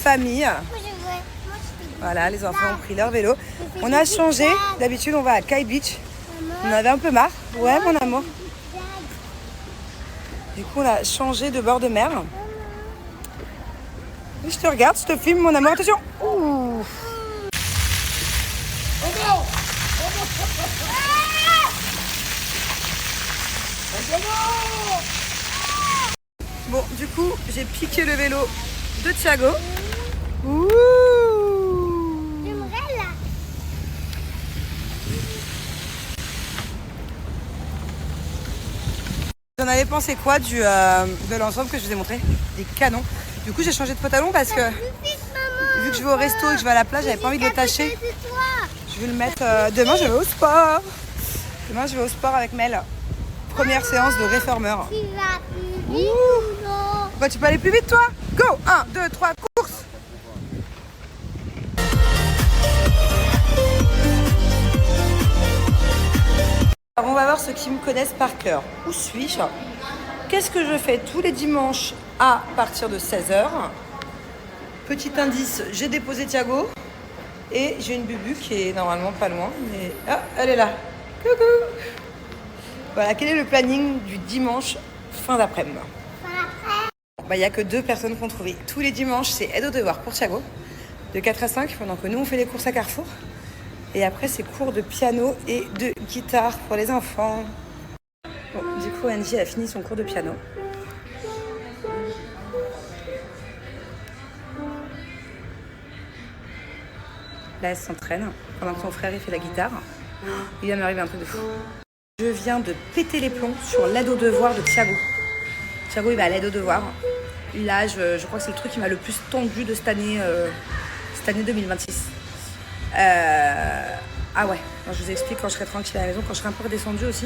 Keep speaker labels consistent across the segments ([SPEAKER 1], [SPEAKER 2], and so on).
[SPEAKER 1] famille. Voilà, les enfants ont pris leur vélo. On a changé. D'habitude, on va à Kite Beach. On avait un peu marre. Ouais, mon amour. Du coup, on a changé de bord de mer. Je te regarde, je te filme, mon amour. Attention. Ouh. Bon, du coup, j'ai piqué le vélo de Thiago. Ouh.
[SPEAKER 2] J'aimerais là.
[SPEAKER 1] Vous en avez pensé quoi de l'ensemble que je vous ai montré? Des canons. Du coup, j'ai changé de pantalon parce que vu que je vais au resto et que je vais à la plage, j'avais pas envie de le tâcher. Je vais le mettre. Demain, je vais au sport. Demain, je vais au sport avec Mel. Première séance de réformeur.
[SPEAKER 2] Tu vas plus vite ou non?
[SPEAKER 1] Bah, tu peux aller plus vite, toi? Go! 1, 2, 3, course! Alors, on va voir ceux qui me connaissent par cœur. Où suis-je? Qu'est-ce que je fais tous les dimanches à partir de 16h? Petit indice, j'ai déposé Thiago et j'ai une bubu qui est normalement pas loin. Mais ah, elle est là. Coucou! Voilà, quel est le planning du dimanche fin d'après-midi? Il n'y a que 2 personnes qu'on trouvait. Tous les dimanches, c'est aide aux devoirs pour Thiago, de 4 à 5, pendant que nous, on fait les courses à Carrefour. Et après, c'est cours de piano et de guitare pour les enfants. Bon, du coup, Angie a fini son cours de piano. Là, elle s'entraîne pendant que son frère il fait la guitare. Il vient m'arriver un truc de fou. Je viens de péter les plombs sur l'aide aux devoirs de Thiago. Thiago, il va à l'aide aux devoirs. Là, je crois que c'est le truc qui m'a le plus tendu de cette année 2026. Ah ouais, alors, je vous explique quand je serai tranquille à la maison, quand je serai un peu redescendue aussi.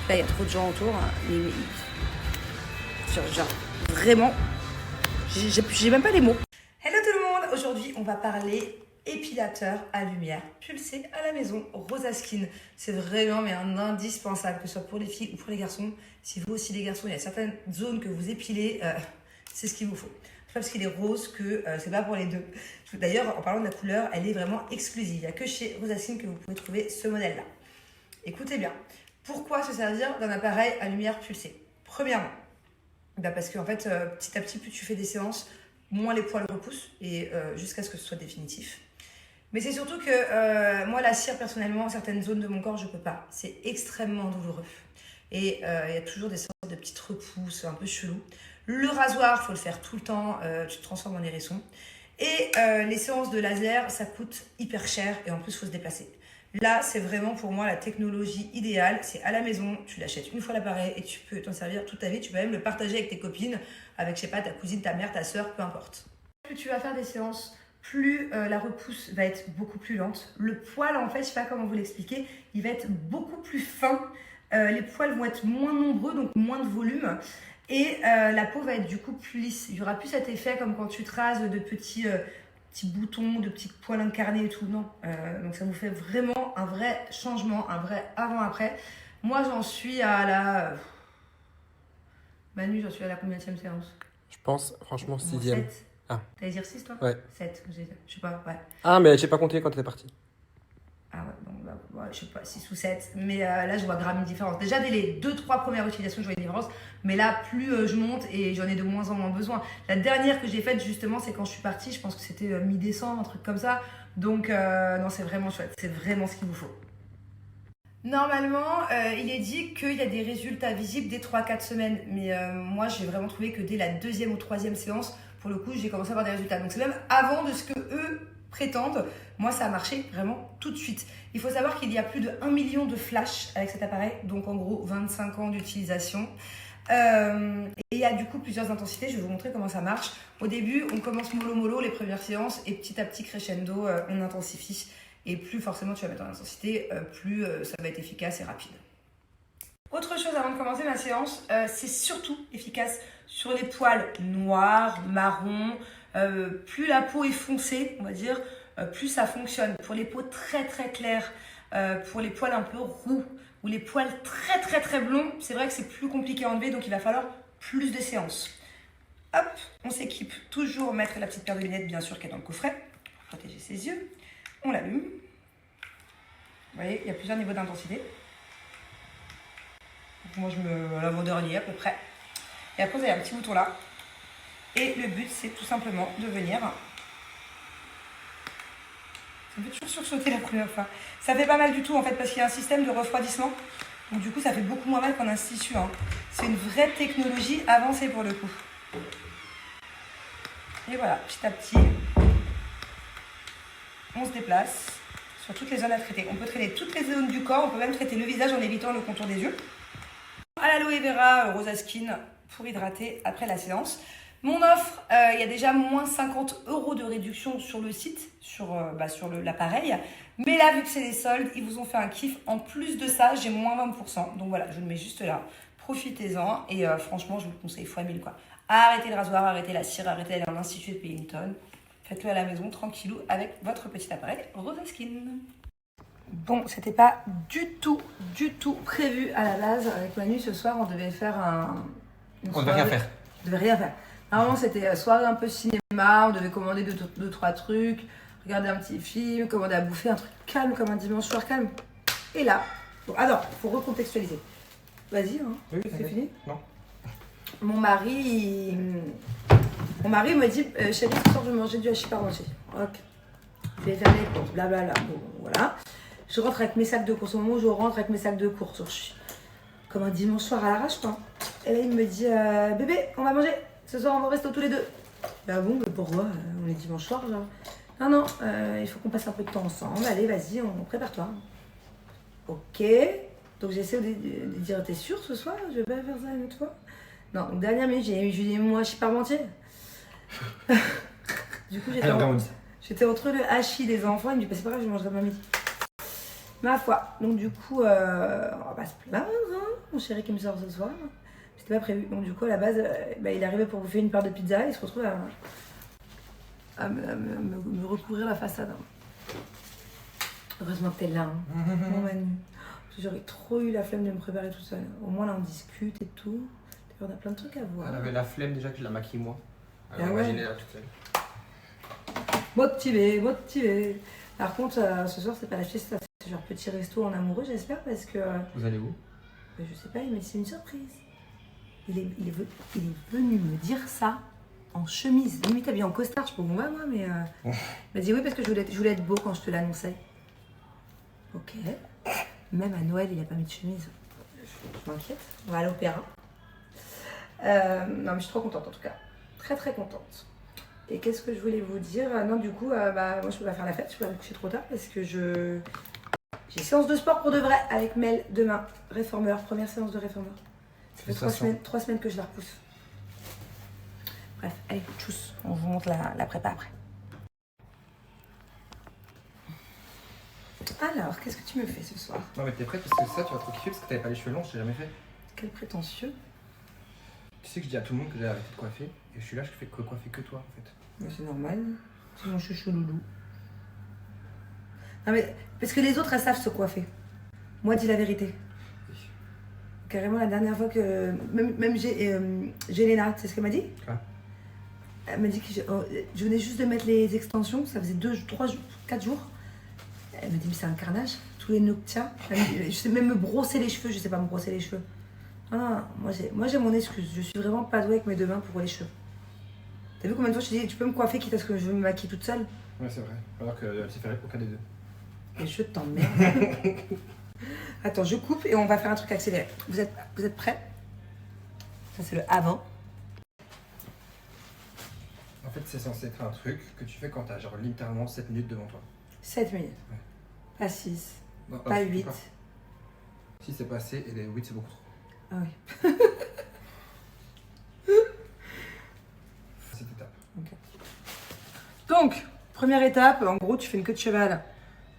[SPEAKER 1] Là, il y a trop de gens autour. Genre, vraiment, j'ai même pas les mots. Hello tout le monde, aujourd'hui on va parler épilateur à lumière pulsée à la maison Rosa Skin. C'est vraiment mais un indispensable, que ce soit pour les filles ou pour les garçons. Si vous aussi les garçons, il y a certaines zones que vous épilez, c'est ce qu'il vous faut. C'est pas parce qu'il est rose que c'est pas pour les deux. D'ailleurs, en parlant de la couleur, elle est vraiment exclusive. Il n'y a que chez Rosa Skin que vous pouvez trouver ce modèle-là. Écoutez bien, pourquoi se servir d'un appareil à lumière pulsée? Premièrement, parce qu'en fait, petit à petit, plus tu fais des séances, moins les poils repoussent, et jusqu'à ce que ce soit définitif. Mais c'est surtout que moi, la cire, personnellement, certaines zones de mon corps, je peux pas. C'est extrêmement douloureux. Et il y a toujours des sortes de petites repousses un peu cheloues. Le rasoir, il faut le faire tout le temps, tu te transformes en hérisson. Et les séances de laser, ça coûte hyper cher et en plus, il faut se déplacer. Là, c'est vraiment pour moi la technologie idéale. C'est à la maison, tu l'achètes une fois l'appareil et tu peux t'en servir toute ta vie. Tu peux même le partager avec tes copines, avec, je sais pas, ta cousine, ta mère, ta soeur, peu importe. Plus tu vas faire des séances, plus la repousse va être beaucoup plus lente. Le poil, en fait, je sais pas comment vous l'expliquer, il va être beaucoup plus fin. Les poils vont être moins nombreux, donc moins de volume. Et la peau va être du coup plus lisse. Il n'y aura plus cet effet comme quand tu te rases de petits boutons, de petits poils incarnés et tout. Non. Donc ça vous fait vraiment un vrai changement, un vrai avant-après. Moi, j'en suis à la... Manu, j'en suis à la combienième séance?
[SPEAKER 3] Je pense, franchement, 6e.
[SPEAKER 1] 7.
[SPEAKER 3] Ah.
[SPEAKER 1] T'allais dire 6, toi?
[SPEAKER 3] Ouais.
[SPEAKER 1] 7, je sais pas, ouais.
[SPEAKER 3] Ah, mais j'ai pas compté quand t'es parti.
[SPEAKER 1] Ah ouais, bon, bah, ouais, je sais pas, 6 ou 7. Mais là, je vois grave une différence. Déjà, dès les 2-3 premières utilisations, je vois une différence. Mais là, plus je monte et j'en ai de moins en moins besoin. La dernière que j'ai faite, justement, c'est quand je suis partie. Je pense que c'était mi-décembre, un truc comme ça. Donc, non, c'est vraiment chouette. C'est vraiment ce qu'il vous faut. Normalement, il est dit qu'il y a des résultats visibles dès 3-4 semaines. Mais moi, j'ai vraiment trouvé que dès la 2e ou 3e séance, pour le coup, j'ai commencé à avoir des résultats. Donc, c'est même avant de ce que eux prétendent. Moi, ça a marché vraiment tout de suite. Il faut savoir qu'il y a plus de 1 million de flashs avec cet appareil. Donc, en gros, 25 ans d'utilisation. Et il y a du coup plusieurs intensités. Je vais vous montrer comment ça marche. Au début, on commence mollo-mollo les premières séances. Et petit à petit, crescendo, on intensifie. Et plus forcément tu vas mettre en intensité, plus ça va être efficace et rapide. Autre chose avant de commencer ma séance, c'est surtout efficace sur les poils noirs, marrons. Plus la peau est foncée, on va dire, plus ça fonctionne. Pour les peaux très très claires, pour les poils un peu roux ou les poils très très très blonds, c'est vrai que c'est plus compliqué à enlever, donc il va falloir plus de séances. Hop, on s'équipe. Toujours mettre la petite paire de lunettes, bien sûr, qui est dans le coffret, pour protéger ses yeux. On l'allume. Vous voyez, il y a plusieurs niveaux d'intensité. Donc moi, je me à l'avant-dernier à peu près. Et après, vous avez un petit bouton là. Et le but, c'est tout simplement de venir... Ça me fait toujours sursauter la première fois. Ça fait pas mal du tout, en fait, parce qu'il y a un système de refroidissement. Donc du coup, ça fait beaucoup moins mal qu'en institut. Hein. C'est une vraie technologie avancée pour le coup. Et voilà, petit à petit, on se déplace sur toutes les zones à traiter. On peut traiter toutes les zones du corps, on peut même traiter le visage en évitant le contour des yeux. À l'aloe vera Rosa Skin pour hydrater après la séance. Mon offre, il y a déjà moins 50 € de réduction sur le site, sur l'appareil. Mais là, vu que c'est les soldes, ils vous ont fait un kiff. En plus de ça, j'ai moins 20%. Donc voilà, je le mets juste là. Profitez-en. Et franchement, je vous le conseille x1000 quoi. Arrêtez le rasoir, arrêtez la cire, arrêtez d'aller en institut de payer une tonne. Faites-le à la maison, tranquillou, avec votre petit appareil Rosa Skin. Bon, c'était pas du tout prévu à la base. Avec Manu, ce soir, on devait faire
[SPEAKER 3] On devait rien faire.
[SPEAKER 1] On devait rien faire. Normalement, c'était soirée un peu cinéma, on devait commander deux, trois trucs, regarder un petit film, commander à bouffer, un truc calme comme un dimanche soir calme. Et là, bon, alors, faut recontextualiser. Vas-y, hein,
[SPEAKER 3] Oui,
[SPEAKER 1] c'est fini.
[SPEAKER 3] Non.
[SPEAKER 1] Mon mari me dit, chérie, ce soir, je vais manger du hachis parmentier. Ok. Je vais faire les courses, blablabla. Bon, voilà. Je rentre avec mes sacs de courses. Au moment où je rentre avec mes sacs de courses, je suis comme un dimanche soir à l'arrache, quoi. Et là, il me dit, bébé, on va manger. Ce soir, on va au resto tous les deux. Ah bon, mais pourquoi? On est dimanche soir, genre. Non, il faut qu'on passe un peu de temps ensemble. Allez, vas-y, on prépare-toi. Ok. Donc, j'essaie de dire, t'es sûre ce soir? Je vais pas faire ça une autre fois? Non, donc, dernière minute, j'ai dit, moi, je suis parmentier. Du coup, j'étais entre le hachis des enfants. Il me dit, bah, c'est pas grave, je mangerai ma midi. Ma foi. Donc, du coup, on va pas se plaindre, hein, mon chéri qui me sort ce soir. C'était pas prévu. Donc du coup, à la base, il arrivait pour bouffer une part de pizza. Il se retrouve à me recouvrir la façade. Heureusement que t'es là, hein. Mon Manu. J'aurais trop eu la flemme de me préparer toute seule. Au moins, là, on discute et tout. On a plein de trucs à voir.
[SPEAKER 3] Elle avait la flemme déjà que je la maquille moi.
[SPEAKER 1] Alors, ah ouais.
[SPEAKER 3] Imaginez là toute seule.
[SPEAKER 1] Motivé. Par contre, ce soir, c'est pas la fiesta. C'est genre petit resto en amoureux, j'espère, parce que...
[SPEAKER 3] Vous allez où?
[SPEAKER 1] Je sais pas, mais c'est une surprise. Il est venu me dire ça en chemise. Limite habillé en costard, je peux vous voir moi, mais il m'a dit oui parce que je voulais être beau quand je te l'annonçais. Ok. Même à Noël, il a pas mis de chemise. Je m'inquiète. On va à l'opéra. Non mais je suis trop contente en tout cas. Très contente. Et qu'est-ce que je voulais vous dire? Non du coup, moi je peux pas faire la fête, je peux pas me coucher trop tard parce que j'ai séance de sport pour de vrai avec Mel demain. Réformeur, première séance de réformeur. Ça fait 3 semaines que je la repousse. Bref, allez, tchuss. On vous montre la prépa après. Alors, qu'est-ce que tu me fais ce soir?
[SPEAKER 3] Non mais t'es prête parce que ça tu vas trop kiffer parce que t'avais pas les cheveux longs, je t'ai jamais fait.
[SPEAKER 1] Quel prétentieux.
[SPEAKER 3] Tu sais que je dis à tout le monde que j'ai arrêté de coiffer et je suis là, je fais que coiffer que toi en fait.
[SPEAKER 1] Mais c'est normal, c'est mon chouchou loulou. Non mais, parce que les autres elles savent se coiffer. Moi dis la vérité. Carrément, la dernière fois que... Même Jelena, tu sais ce qu'elle m'a dit?
[SPEAKER 3] Quoi?
[SPEAKER 1] Elle m'a dit que je venais juste de mettre les extensions, ça faisait 2, 3 jours, 4 jours. Elle m'a dit, mais c'est un carnage, tous les nœuds que tiens. Je sais même me brosser les cheveux, je sais pas me brosser les cheveux. Non, moi j'ai mon excuse, je suis vraiment pas douée avec mes deux mains pour les cheveux. T'as vu combien de fois je t'ai dit, tu peux me coiffer quitte à ce que je me maquille toute seule?
[SPEAKER 3] Ouais, c'est vrai, alors qu'elle sait faire aucun des deux.
[SPEAKER 1] Les cheveux t'emmerdent. Attends, je coupe et on va faire un truc accéléré. Vous êtes prêts? Ça, c'est le avant.
[SPEAKER 3] En fait, c'est censé être un truc que tu fais quand t'as genre littéralement 7 minutes devant toi.
[SPEAKER 1] 7 minutes.
[SPEAKER 3] Ouais.
[SPEAKER 1] Pas 6.
[SPEAKER 3] Non,
[SPEAKER 1] pas 8.
[SPEAKER 3] Si c'est pas assez, et les 8 c'est beaucoup trop.
[SPEAKER 1] Ah oui.
[SPEAKER 3] Cette étape.
[SPEAKER 1] Okay. Donc, première étape, en gros, tu fais une queue de cheval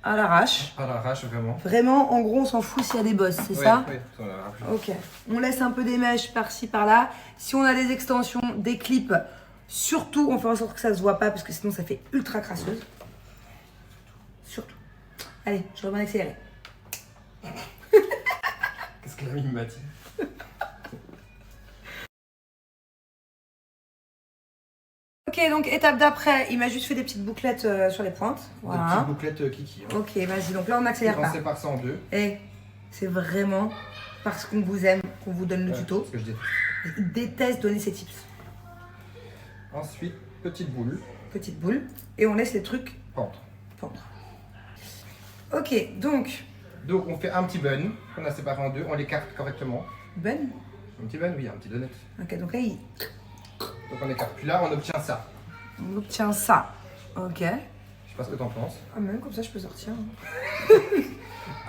[SPEAKER 1] à l'arrache.
[SPEAKER 3] À l'arrache, vraiment.
[SPEAKER 1] Vraiment, en gros, on s'en fout s'il y a des bosses, c'est ça?
[SPEAKER 3] Oui, on la rappelle.
[SPEAKER 1] Ok. On laisse un peu des mèches par-ci, par-là. Si on a des extensions, des clips, surtout, on fait en sorte que ça se voit pas parce que sinon, ça fait ultra crasseuse. Surtout. Allez, je remets en accéléré.
[SPEAKER 3] Qu'est-ce que l'ami m'a dit?
[SPEAKER 1] Ok, donc étape d'après, il m'a juste fait des petites bouclettes sur les pointes.
[SPEAKER 3] Des
[SPEAKER 1] Voilà.
[SPEAKER 3] petites bouclettes kiki. Hein.
[SPEAKER 1] Ok, vas-y, donc là on n'accélère
[SPEAKER 3] On
[SPEAKER 1] pas.
[SPEAKER 3] sépare ça en deux.
[SPEAKER 1] Et c'est vraiment parce qu'on vous aime qu'on vous donne le tuto.
[SPEAKER 3] Ce que je déteste.
[SPEAKER 1] Je déteste donner ces tips.
[SPEAKER 3] Ensuite, petite boule.
[SPEAKER 1] Petite boule. Et on laisse les trucs
[SPEAKER 3] Pendre.
[SPEAKER 1] pendre. Ok, donc,
[SPEAKER 3] Donc on fait un petit bun qu'on a séparé en deux. On l'écarte correctement.
[SPEAKER 1] Ben.
[SPEAKER 3] Un petit bun, oui, un petit donut.
[SPEAKER 1] Ok, donc là,
[SPEAKER 3] Donc on écarte. Puis là, on obtient ça.
[SPEAKER 1] on obtient ça. Ok.
[SPEAKER 3] Je sais pas ce que t'en penses.
[SPEAKER 1] Ah, même comme ça, je peux sortir.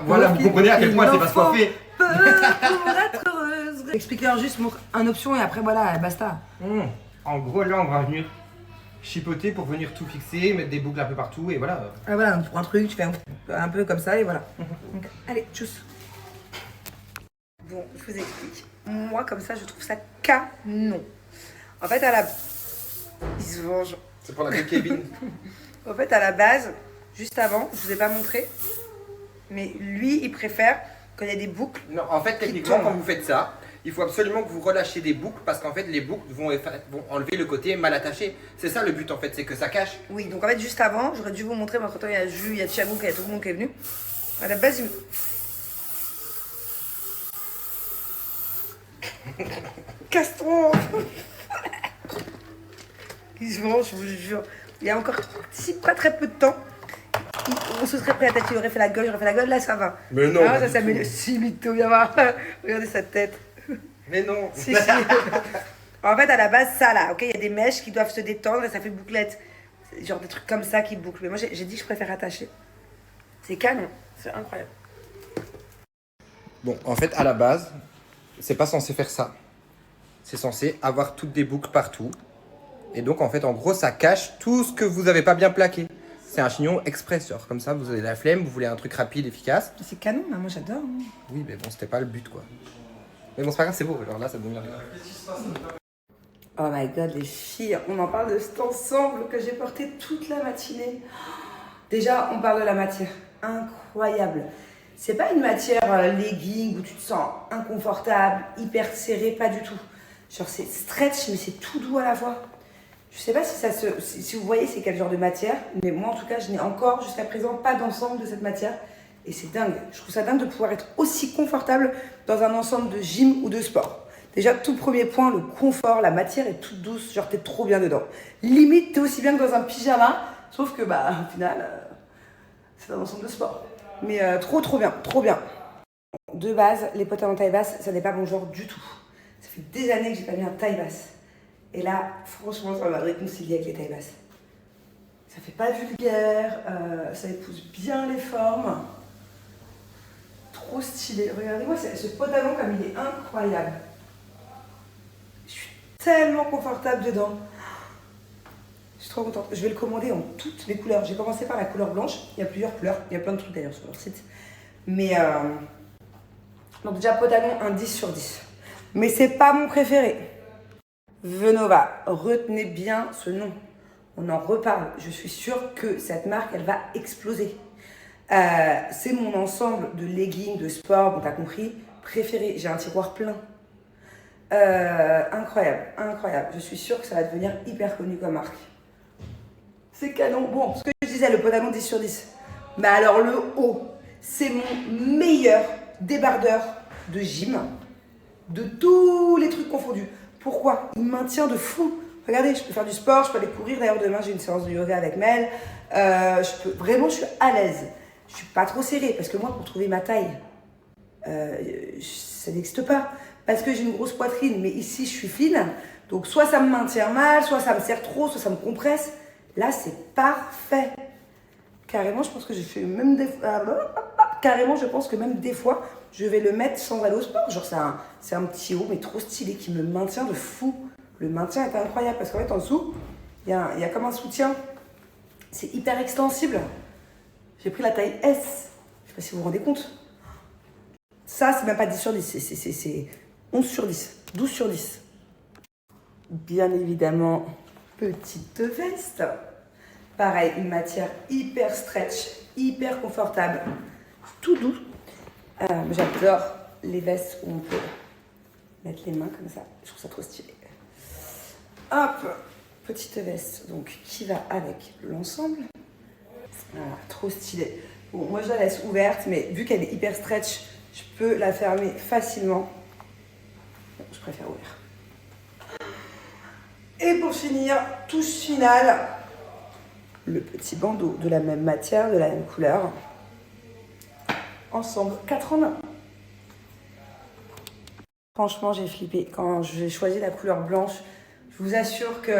[SPEAKER 3] Voilà, vous comprenez à quel point c'est pas coiffé.
[SPEAKER 1] Peu pour être heureuse. Explique-leur juste un option et après, voilà, basta.
[SPEAKER 3] En gros, là, on va venir chipoter pour venir tout fixer, mettre des boucles un peu partout et voilà.
[SPEAKER 1] Ah, voilà, pour un truc, tu fais un peu comme ça et voilà. Donc, allez, tchuss. Bon, je vous explique. Moi, comme ça, je trouve ça canon. En fait, il se venge.
[SPEAKER 3] C'est pour la queue Kevin.
[SPEAKER 1] En fait, à la base, juste avant, je vous ai pas montré, mais lui, il préfère qu'il y ait des boucles.
[SPEAKER 3] Non, en fait, techniquement, quand vous faites ça, il faut absolument que vous relâchiez des boucles parce qu'en fait, les boucles vont enlever le côté mal attaché. C'est ça le but en fait, c'est que ça cache.
[SPEAKER 1] Oui, donc en fait, juste avant, j'aurais dû vous montrer, mais entre-temps, il y a Jus, il y a Thiago, il y a tout le monde qui est venu. À la base, Castron. Il se venge, je vous jure. Il y a encore pas très peu de temps, on se serait pris la tête, il aurait fait la gueule, j'aurais fait la gueule, là ça va.
[SPEAKER 3] Mais non.
[SPEAKER 1] Ah, ça s'améliore. Si, mytho, viens voir. Regardez sa tête.
[SPEAKER 3] Mais non.
[SPEAKER 1] Si, si. En fait, à la base, ça là, ok, il y a des mèches qui doivent se détendre et ça fait bouclette. Genre des trucs comme ça qui bouclent. Mais moi, j'ai dit que je préfère attacher. C'est canon, c'est incroyable.
[SPEAKER 3] Bon, en fait, à la base, c'est pas censé faire ça. C'est censé avoir toutes des boucles partout. Et donc, en fait, en gros, ça cache tout ce que vous avez pas bien plaqué. C'est un chignon express, genre comme ça, vous avez la flemme, vous voulez un truc rapide, efficace.
[SPEAKER 1] C'est canon, moi j'adore. Hein.
[SPEAKER 3] Oui, mais bon, c'était pas le but, quoi. Mais bon, c'est pas grave, c'est beau. Alors là, ça devient rien.
[SPEAKER 1] Oh my god, les filles, on en parle de cet ensemble que j'ai porté toute la matinée. Déjà, on parle de la matière. Incroyable. C'est pas une matière legging où tu te sens inconfortable, hyper serré, pas du tout. Genre c'est stretch, mais c'est tout doux à la fois. Je sais pas si vous voyez c'est quel genre de matière, mais moi en tout cas, je n'ai encore jusqu'à présent pas d'ensemble de cette matière. Et c'est dingue. Je trouve ça dingue de pouvoir être aussi confortable dans un ensemble de gym ou de sport. Déjà, tout premier point, le confort, la matière est toute douce, genre t'es trop bien dedans. Limite, t'es aussi bien que dans un pyjama, sauf que bah au final, c'est un ensemble de sport. Mais trop bien, trop bien. De base, les pantalons taille basse, ça n'est pas mon genre du tout. Ça fait des années que j'ai pas mis un taille basse. Et là, franchement, ça m'a réconcilié avec les tailles basses. Ça fait pas vulgaire, ça épouse bien les formes. Trop stylé. Regardez-moi ce pantalon comme il est incroyable. Je suis tellement confortable dedans. Je suis trop contente. Je vais le commander en toutes les couleurs. J'ai commencé par la couleur blanche. Il y a plusieurs couleurs. Il y a plein de trucs d'ailleurs sur leur site. Mais donc déjà pantalon un 10 sur 10. Mais c'est pas mon préféré. Venova, retenez bien ce nom. On en reparle. Je suis sûre que cette marque, elle va exploser. C'est mon ensemble de leggings, de sport, bon t'as compris, préféré. J'ai un tiroir plein. Incroyable, incroyable. Je suis sûre que ça va devenir hyper connu comme marque. C'est canon. Bon, ce que je disais, le pantalon 10 sur 10. Mais alors le haut, c'est mon meilleur débardeur de gym. De tous les trucs confondus. Pourquoi? Il me maintient de fou. Regardez, je peux faire du sport, je peux aller courir. D'ailleurs, demain, j'ai une séance de yoga avec Mel. Vraiment, je suis à l'aise. Je suis pas trop serrée parce que moi, pour trouver ma taille, ça n'existe pas. Parce que j'ai une grosse poitrine, mais ici, je suis fine. Donc, soit ça me maintient mal, soit ça me serre trop, soit ça me compresse. Là, c'est parfait. Carrément, je pense que j'ai fait même des fois. Carrément, je pense que même des fois, je vais le mettre sans aller au sport. Genre, c'est un petit haut, mais trop stylé, qui me maintient de fou. Le maintien est incroyable parce qu'en fait, en dessous, il y a comme un soutien. C'est hyper extensible. J'ai pris la taille S. Je sais pas si vous vous rendez compte. Ça, c'est même pas 10 sur 10. C'est 11 sur 10. 12 sur 10. Bien évidemment, petite veste. Pareil, une matière hyper stretch, hyper confortable. Tout doux. J'adore les vestes où on peut mettre les mains comme ça. Je trouve ça trop stylé. Hop, petite veste donc qui va avec l'ensemble. Voilà, trop stylé. Bon, moi je la laisse ouverte, mais vu qu'elle est hyper stretch, je peux la fermer facilement. Bon, je préfère ouvrir. Et pour finir, touche finale, le petit bandeau de la même matière, de la même couleur. Ensemble, 4 en 1. Franchement, j'ai flippé quand j'ai choisi la couleur blanche. Je vous assure que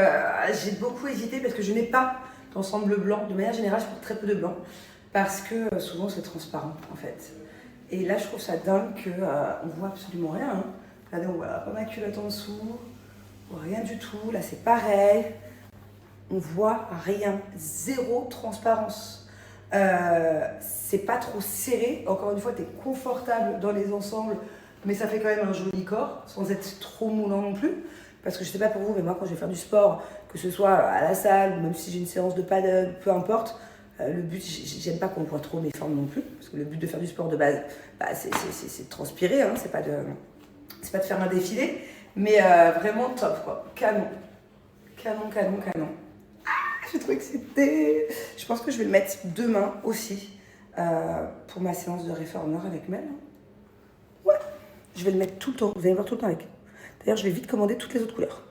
[SPEAKER 1] j'ai beaucoup hésité parce que je n'ai pas d'ensemble blanc. De manière générale, je porte très peu de blanc parce que souvent c'est transparent en fait. Et là, je trouve ça dingue qu'on voit absolument rien. Hein. Regardez, on voit pas ma culotte en dessous, on voit rien du tout. Là, c'est pareil. On voit rien, zéro transparence. C'est pas trop serré. Encore une fois, tu es confortable dans les ensembles, mais ça fait quand même un joli corps, sans être trop moulant non plus. Parce que je sais pas pour vous, mais moi, quand je vais faire du sport, que ce soit à la salle, ou même si j'ai une séance de paddle, peu importe, le but, j'aime pas qu'on voit trop mes formes non plus. Parce que le but de faire du sport de base, bah, c'est de transpirer, hein, c'est pas de faire un défilé. Mais vraiment top, quoi. Canon. Canon, canon, canon. Je suis trop excitée. Je pense que je vais le mettre demain aussi pour ma séance de réformer avec Mel. Ouais, je vais le mettre tout le temps. Vous allez me voir tout le temps avec. D'ailleurs, je vais vite commander toutes les autres couleurs.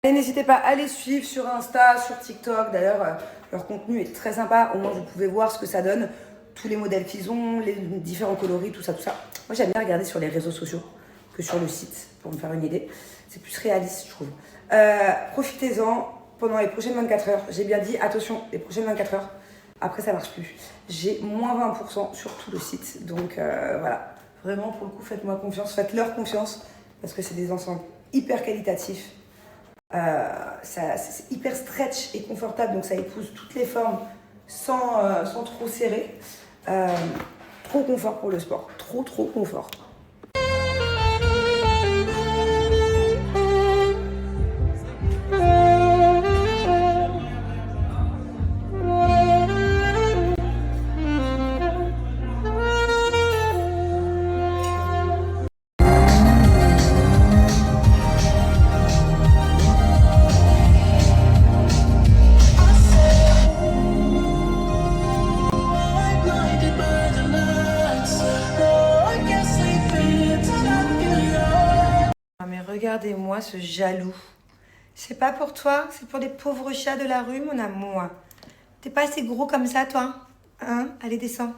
[SPEAKER 1] Et n'hésitez pas à les suivre sur Insta, sur TikTok. D'ailleurs, leur contenu est très sympa. Au moins, vous pouvez voir ce que ça donne. Tous les modèles qu'ils ont, les différents coloris, tout ça, tout ça. Moi, j'aime bien regarder sur les réseaux sociaux que sur le site pour me faire une idée. C'est plus réaliste, je trouve. Profitez-en. Pendant les prochaines 24 heures, j'ai bien dit, attention, les prochaines 24 heures, après ça marche plus. J'ai moins 20% sur tout le site. Donc voilà, vraiment pour le coup, faites-moi confiance, faites-leur confiance, parce que c'est des ensembles hyper qualitatifs. C'est hyper stretch et confortable, donc ça épouse toutes les formes sans trop serrer. Trop confort pour le sport, trop confort. Mais regardez-moi ce jaloux. C'est pas pour toi, c'est pour les pauvres chats de la rue, mon amour. T'es pas assez gros comme ça, toi? Hein? Allez, descends.